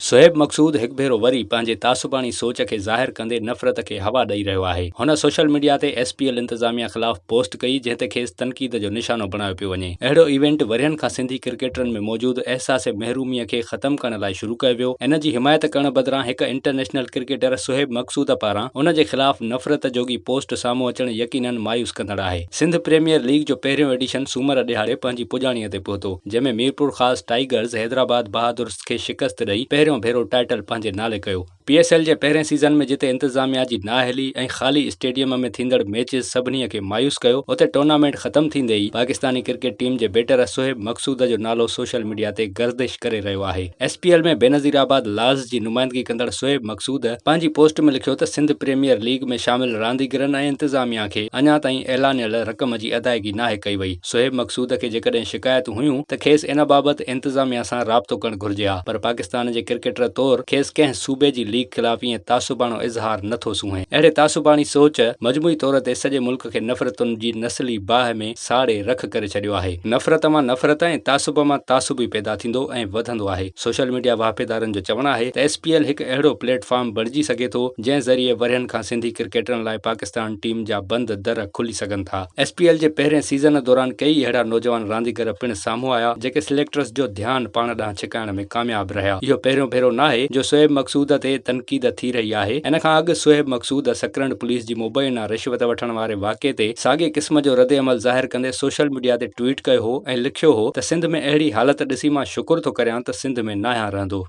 शोएब मक़सूद हिकु भेरो वरी पंहिंजे तासुबाणी सोच खे ज़ाहिर कंदे नफ़रत खे हवा ॾेई रहियो आहे। हुन सोशल मीडिया ते SPL इंतज़ामिया ख़िलाफ़ पोस्ट कई जंहिं ते खेसि तनक़ीद जो निशानो बणायो पियो वञे। अहिड़ो इवेंट वरियनि खां सिंधी क्रिकेटरनि में मौजूदु अहसास महरूमीअ खे ख़तमु करण लाइ शुरू कयो वियो। इन जी हिमायत करण बदिरां हिकु इंटरनेशनल क्रिकेटर शोएब मक़सूद पारां उन जे ख़िलाफ़ नफ़रत जोगी पोस्ट साम्हूं अचणु यकीनन मायूस कंदड़ आहे। सिंध प्रीमियर लीग जो पहिरियों एडिशन सूमर ॾिहाड़े पंहिंजी पुॼाणीअ ते पहुतो, जंहिंमें मीरपुर ख़ासि टाइगर्स हैदराबाद बहादुर्स खे शिकस्त ॾेई पहिरियों भेरो टाइटल पंहिंजे नाले कयो। PSL जे पहिरें सीज़न में जिते इंतज़ामिया जी नाअहली ऐं ख़ाली स्टेडियम में थींदड़ मैचिस सभिनी खे मायूस कयो, उते टूर्नामेंट ख़तमु थींदे ई पाकिस्तानी क्रिकेट टीम जे बैटर शोएब मक़सूद जो नालो सोशल मीडिया ते गर्दिश करे रहियो आहे। SPL में बेनज़ीराबाद लाज़ जी नुमाइंदगी कंदड़ शोएब मक़सूद पंहिंजी पोस्ट में लिखियो त सिंध प्रीमियर लीग में शामिल रांदीगरनि ऐं इंतज़ामिया खे अञा ताईं ऐलानियल रक़म जी अदायगी नाहे कई वई। शोएब मक़सूद खे जेकॾहिं शिकायतूं हुयूं त खेसि इन बाबति इंतज़ामिया सां राब्तो करणु घुर्जे हा, पर पाकिस्तान जे क्रिकेटर तौरु खेसि कंहिं सूबे जी लीग ख़िलाफ़ ईअं तासुबाणो इज़हार नथो सूंहे। अहिड़े तासुबाणी सोच मजमूई तौर ते सॼे मुल्क खे नफ़रतुनि जी नस्ली बाहि में साड़े रख करे छॾियो आहे। नफ़रत मां नफ़रत ऐं तासुब मां तासुब पैदा थींदो ऐं वधंदो आहे। सोशल मीडिया वाहिपेदारनि जो चवणु आहे त SPL हिकु अहिड़ो प्लेटफॉर्म बणिजी सघे थो जंहिं ज़रिए वरियनि खां सिंधी क्रिकेटरनि लाइ पाकिस्तान टीम जा बंद दर खुली सघनि था। SPL जे पहिरें सीज़न दौरान कई अहिड़ा नौजवान रांदीगर पिणु साम्हूं आया जेके सिलेक्टर्स जो ध्यानु पाण ॾांहुं छिकाइण में कामयाब रहिया। इहो पहिरियों भेरो नाहे जो शोएब मक़सूद ते तनक़ीद थी रही आहे। इन खां अॻु शोएब मक़सूद सकरंड पुलिस जी मुबैना रिश्वत वठण वारे वाक़े ते साॻे क़िस्म जो रद्द अमल ज़ाहिर कंदे सोशल मीडिया ते ट्वीट कयो हो ऐं लिखियो हो त सिंध में अहिड़ी हालत ॾिसी मां शुकुर थो करियां त सिंध में न आहियां रहंदो।